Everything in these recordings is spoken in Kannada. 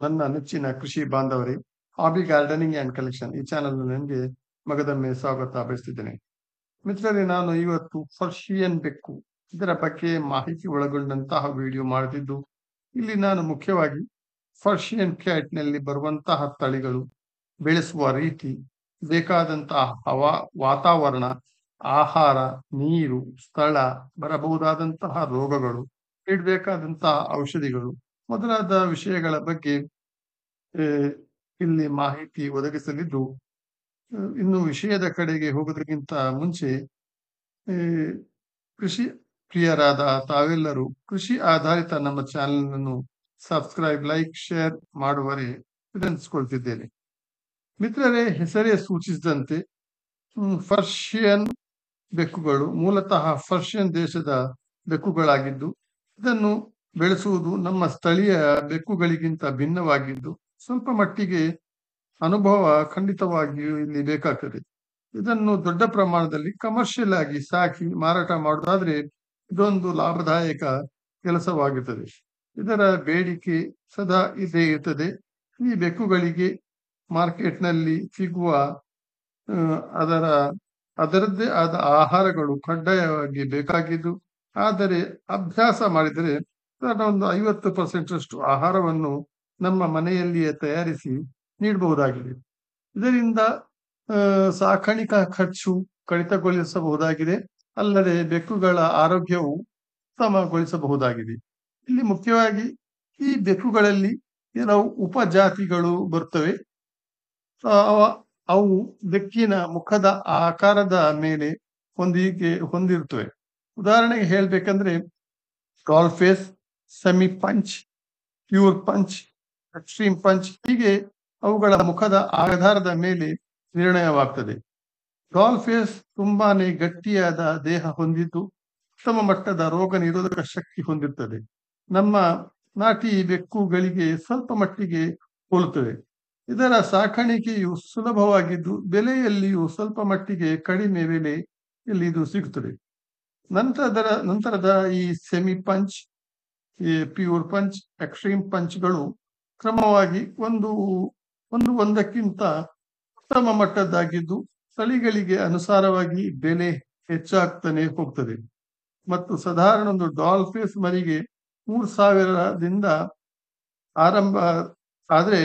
ನನ್ನ ನೆಚ್ಚಿನ ಕೃಷಿ ಬಾಂಧವರೇ, ಹಾಬಿ ಗಾರ್ಡನಿಂಗ್ ಅಂಡ್ ಕಲೆಕ್ಷನ್ ಈ ಚಾನಲ್ ನನಗೆ ಮಗದೊಮ್ಮೆ ಸ್ವಾಗತ ಬಯಸ್ತಿದ್ದೇನೆ. ಮಿತ್ರರೇ, ನಾನು ಇವತ್ತು ಪರ್ಷಿಯನ್ ಬೆಕ್ಕು ಇದರ ಬಗ್ಗೆ ಮಾಹಿತಿ ಒಳಗೊಂಡಂತಹ ವಿಡಿಯೋ ಮಾಡುತ್ತಿದ್ದು, ಇಲ್ಲಿ ನಾನು ಮುಖ್ಯವಾಗಿ ಪರ್ಷಿಯನ್ ಕ್ಯಾಟ್ ನಲ್ಲಿ ಬರುವಂತಹ ತಳಿಗಳು, ಬೆಳೆಸುವ ರೀತಿ, ಬೇಕಾದಂತಹ ವಾತಾವರಣ, ಆಹಾರ, ನೀರು, ಸ್ಥಳ, ಬರಬಹುದಾದಂತಹ ರೋಗಗಳು, ಇಡಬೇಕಾದಂತಹ ಔಷಧಿಗಳು ಮೊದಲಾದ ವಿಷಯಗಳ ಬಗ್ಗೆ ಇಲ್ಲಿ ಮಾಹಿತಿ ಒದಗಿಸಲಿದ್ದು, ಇನ್ನು ವಿಷಯದ ಕಡೆಗೆ ಹೋಗೋದಕ್ಕಿಂತ ಮುಂಚೆ ಕೃಷಿ ಪ್ರಿಯರಾದ ತಾವೆಲ್ಲರೂ ಕೃಷಿ ಆಧಾರಿತ ನಮ್ಮ ಚಾನೆಲ್ ಅನ್ನು ಸಬ್ಸ್ಕ್ರೈಬ್, ಲೈಕ್, ಶೇರ್ ಮಾಡುವರೆ ವಿನಂತಿಸಿಕೊಳ್ತಿದ್ದೇನೆ. ಮಿತ್ರರೇ, ಹೆಸರೇ ಸೂಚಿಸಿದಂತೆ ಪರ್ಷಿಯನ್ ಬೆಕ್ಕುಗಳು ಮೂಲತಃ ಪರ್ಷಿಯನ್ ದೇಶದ ಬೆಕ್ಕುಗಳಾಗಿದ್ದು, ಇದನ್ನು ಬೆಳೆಸುವುದು ನಮ್ಮ ಸ್ಥಳೀಯ ಬೆಕ್ಕುಗಳಿಗಿಂತ ಭಿನ್ನವಾಗಿದ್ದು, ಸ್ವಲ್ಪ ಮಟ್ಟಿಗೆ ಅನುಭವ ಖಂಡಿತವಾಗಿಯೂ ಇಲ್ಲಿ ಬೇಕಾಗ್ತದೆ. ಇದನ್ನು ದೊಡ್ಡ ಪ್ರಮಾಣದಲ್ಲಿ ಕಮರ್ಷಿಯಲ್ ಆಗಿ ಸಾಕಿ ಮಾರಾಟ ಮಾಡುವುದಾದ್ರೆ ಇದೊಂದು ಲಾಭದಾಯಕ ಕೆಲಸವಾಗಿರ್ತದೆ. ಇದರ ಬೇಡಿಕೆ ಸದಾ ಇದ್ದೇ ಇರ್ತದೆ. ಈ ಬೆಕ್ಕುಗಳಿಗೆ ಮಾರ್ಕೆಟ್ನಲ್ಲಿ ಸಿಗುವ ಅದರದ್ದೇ ಆದ ಆಹಾರಗಳು ಕಡ್ಡಾಯವಾಗಿ ಬೇಕಾಗಿದ್ದು, ಆದರೆ ಅಭ್ಯಾಸ ಮಾಡಿದರೆ ಒಂದು 50% ಆಹಾರವನ್ನು ನಮ್ಮ ಮನೆಯಲ್ಲಿಯೇ ತಯಾರಿಸಿ ನೀಡಬಹುದಾಗಿದೆ. ಇದರಿಂದ ಸಾಕಾಣಿಕಾ ಖರ್ಚು ಕಡಿತಗೊಳಿಸಬಹುದಾಗಿದೆ, ಅಲ್ಲದೆ ಬೆಕ್ಕುಗಳ ಆರೋಗ್ಯವು ಉತ್ತಮಗೊಳಿಸಬಹುದಾಗಿದೆ. ಇಲ್ಲಿ ಮುಖ್ಯವಾಗಿ ಈ ಬೆಕ್ಕುಗಳಲ್ಲಿ ಕೆಲವು ಉಪಜಾತಿಗಳು ಬರ್ತವೆ. ಅವು ಬೆಕ್ಕಿನ ಮುಖದ ಆಕಾರದ ಮೇಲೆ ಹೊಂದಿರ್ತವೆ. ಉದಾಹರಣೆಗೆ ಹೇಳ್ಬೇಕಂದ್ರೆ doll face, semi punch, pure punch, extreme punch, ಹೀಗೆ ಅವುಗಳ ಮುಖದ ಆಧಾರದ ಮೇಲೆ ನಿರ್ಣಯವಾಗ್ತದೆ. ಡಾಲ್ ಫೇಸ್ ತುಂಬಾನೇ ಗಟ್ಟಿಯಾದ ದೇಹ ಹೊಂದಿದ್ದು, ಉತ್ತಮ ಮಟ್ಟದ ರೋಗ ನಿರೋಧಕ ಶಕ್ತಿ ಹೊಂದಿರ್ತದೆ. ನಮ್ಮ ನಾಟಿ ಬೆಕ್ಕುಗಳಿಗೆ ಸ್ವಲ್ಪ ಮಟ್ಟಿಗೆ ಹೋಲುತ್ತವೆ. ಇದರ ಸಾಕಾಣಿಕೆಯು ಸುಲಭವಾಗಿದ್ದು, ಬೆಲೆಯಲ್ಲಿಯೂ ಸ್ವಲ್ಪ ಮಟ್ಟಿಗೆ ಕಡಿಮೆ ಬೆಲೆ ಇಲ್ಲಿ ಇದು ಸಿಗುತ್ತದೆ. ನಂತರದ ಈ ಸೆಮಿ ಪಂಚ್, ಈ ಪ್ಯೂರ್ ಪಂಚ್, ಎಕ್ಸ್ಟ್ರೀಮ್ ಪಂಚ್ಗಳು ಕ್ರಮವಾಗಿ ಒಂದಕ್ಕಿಂತ ಉತ್ತಮ ಮಟ್ಟದ್ದಾಗಿದ್ದು, ತಳಿಗಳಿಗೆ ಅನುಸಾರವಾಗಿ ಬೆಲೆ ಹೆಚ್ಚಾಗ್ತಾನೆ ಹೋಗ್ತದೆ. ಮತ್ತು ಸಾಧಾರಣ ಒಂದು ಡಾಲ್ ಫೇಸ್ ಮರಿಗೆ 3,000ದಿಂದ ಆರಂಭ ಆದರೆ,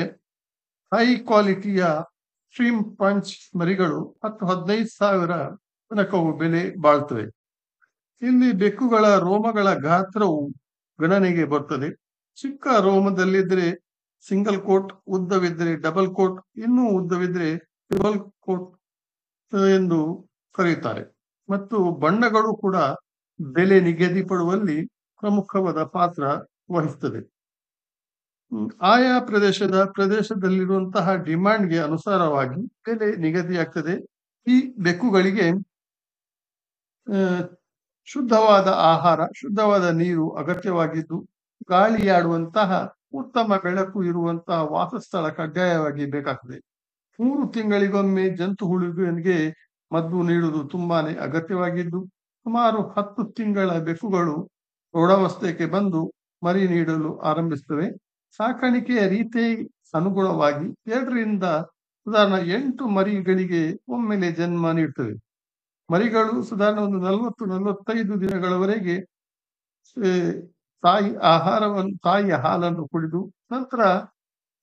ಹೈ ಕ್ವಾಲಿಟಿಯ ಸ್ಟ್ರೀಮ್ ಪಂಚ್ ಮರಿಗಳು 10-15,000 ತನಕವು ಬೆಲೆ ಬಾಳ್ತವೆ. ಇಲ್ಲಿ ಬೆಕ್ಕುಗಳ ರೋಮಗಳ ಗಾತ್ರವು ಗಣನೆಗೆ ಬರ್ತದೆ. ಚಿಕ್ಕ ರೋಮದಲ್ಲಿದ್ರೆ ಸಿಂಗಲ್ ಕೋಟ್, ಉದ್ದವಿದ್ರೆ ಡಬಲ್ ಕೋಟ್, ಇನ್ನೂ ಉದ್ದವಿದ್ರೆ ಟ್ರಿಬಲ್ ಕೋಟ್ ಎಂದು ಕರೆಯುತ್ತಾರೆ. ಮತ್ತು ಬಣ್ಣಗಳು ಕೂಡ ಬೆಲೆ ನಿಗದಿಪಡುವಲ್ಲಿ ಪ್ರಮುಖವಾದ ಪಾತ್ರ ವಹಿಸ್ತದೆ. ಆಯಾ ಪ್ರದೇಶದಲ್ಲಿರುವಂತಹ ಡಿಮ್ಯಾಂಡ್ಗೆ ಅನುಸಾರವಾಗಿ ಬೆಲೆ ನಿಗದಿಯಾಗ್ತದೆ. ಈ ಬೆಕ್ಕುಗಳಿಗೆ ಶುದ್ಧವಾದ ಆಹಾರ, ಶುದ್ಧವಾದ ನೀರು ಅಗತ್ಯವಾಗಿದ್ದು, ಗಾಳಿಯಾಡುವಂತಹ ಉತ್ತಮ ಬೆಳಕು ಇರುವಂತಹ ವಾಸಸ್ಥಳ ಕಡ್ಡಾಯವಾಗಿ ಬೇಕಾಗ್ತದೆ. 3 ತಿಂಗಳಿಗೊಮ್ಮೆ ಜಂತು ಹುಳುವಿಗೆ ಮದ್ದು ನೀಡುವುದು ತುಂಬಾನೇ ಅಗತ್ಯವಾಗಿದ್ದು, ಸುಮಾರು 10 ತಿಂಗಳ ಬೆಕ್ಕುಗಳು ಪ್ರೌಢಾವಸ್ಥೆಗೆ ಬಂದು ಮರಿ ನೀಡಲು ಆರಂಭಿಸುತ್ತವೆ. ಸಾಕಾಣಿಕೆಯ ರೀತಿ ಅನುಗುಣವಾಗಿ 2ರಿಂದ ಸಾಧಾರಣ 8 ಮರಿಗಳಿಗೆ ಒಮ್ಮೆಲೆ ಜನ್ಮ ನೀಡುತ್ತವೆ. ಮರಿಗಳು ಸಾಧಾರಣ ಒಂದು 40-45 ದಿನಗಳವರೆಗೆ ತಾಯಿಯ ಹಾಲನ್ನು ಕುಡಿದು, ನಂತರ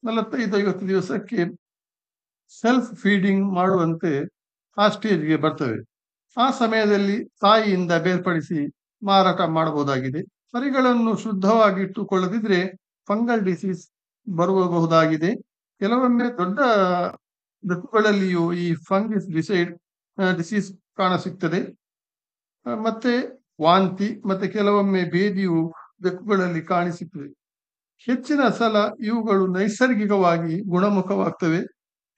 45-50 ದಿವಸಕ್ಕೆ ಸೆಲ್ಫ್ ಫೀಡಿಂಗ್ ಮಾಡುವಂತೆ ಆ ಸ್ಟೇಜ್ಗೆ ಬರ್ತವೆ. ಆ ಸಮಯದಲ್ಲಿ ತಾಯಿಯಿಂದ ಬೇರ್ಪಡಿಸಿ ಮಾರಾಟ ಮಾಡಬಹುದಾಗಿದೆ. ಮರಿಗಳನ್ನು ಶುದ್ಧವಾಗಿ ಇಟ್ಟುಕೊಳ್ಳದಿದ್ರೆ ಫಂಗಲ್ ಡಿಸೀಸ್ ಬರಬಹುದಾಗಿದೆ. ಕೆಲವೊಮ್ಮೆ ದೊಡ್ಡ ಬೆಕ್ಕುಗಳಲ್ಲಿಯೂ ಈ ಫಂಗಿಸ್ ಡಿಸೀಸ್ ಕಾಣಸಿಗ್ತದೆ. ಮತ್ತೆ ವಾಂತಿ ಮತ್ತೆ ಕೆಲವೊಮ್ಮೆ ಬೇದಿಯು ಬೆಕ್ಕುಗಳಲ್ಲಿ ಕಾಣಿಸುತ್ತದೆ. ಹೆಚ್ಚಿನ ಸಲ ಇವುಗಳು ನೈಸರ್ಗಿಕವಾಗಿ ಗುಣಮುಖವಾಗ್ತವೆ.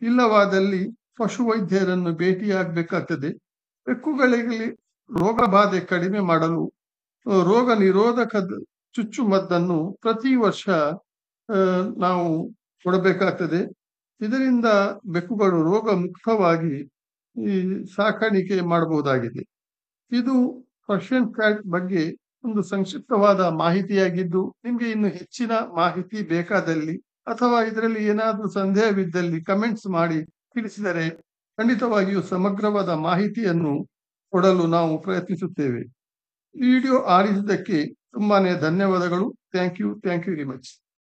ಇಲ್ಲವಾದಲ್ಲಿ ಪಶುವೈದ್ಯರನ್ನು ಭೇಟಿಯಾಗಬೇಕಾಗ್ತದೆ. ಬೆಕ್ಕುಗಳಿಗೆ ರೋಗ ಬಾಧೆ ಕಡಿಮೆ ಮಾಡಲು ರೋಗ ನಿರೋಧಕ ಚುಚ್ಚುಮದ್ದನ್ನು ಪ್ರತಿ ವರ್ಷ ನಾವು ಕೊಡಬೇಕಾಗ್ತದೆ. ಇದರಿಂದ ಬೆಕ್ಕುಗಳು ರೋಗ ಮುಕ್ತವಾಗಿ ಈ ಸಾಕಾಣಿಕೆ ಮಾಡಬಹುದಾಗಿದೆ. ಇದು ಪರ್ಷಿಯನ್ ಕ್ಯಾಟ್ ಬಗ್ಗೆ ಒಂದು ಸಂಕ್ಷಿಪ್ತವಾದ ಮಾಹಿತಿಯಾಗಿದ್ದು, ನಿಮಗೆ ಇನ್ನು ಹೆಚ್ಚಿನ ಮಾಹಿತಿ ಬೇಕಾದಲ್ಲಿ ಅಥವಾ ಇದರಲ್ಲಿ ಏನಾದರೂ ಸಂದೇಹವಿದ್ದಲ್ಲಿ ಕಮೆಂಟ್ಸ್ ಮಾಡಿ ತಿಳಿಸಿದರೆ ಖಂಡಿತವಾಗಿಯೂ ಸಮಗ್ರವಾದ ಮಾಹಿತಿಯನ್ನು ಕೊಡಲು ನಾವು ಪ್ರಯತ್ನಿಸುತ್ತೇವೆ. ಈ ವಿಡಿಯೋ ಆಲಿಸಿದ್ದಕ್ಕೆ ತುಂಬಾನೇ ಧನ್ಯವಾದಗಳು. Thank you very much.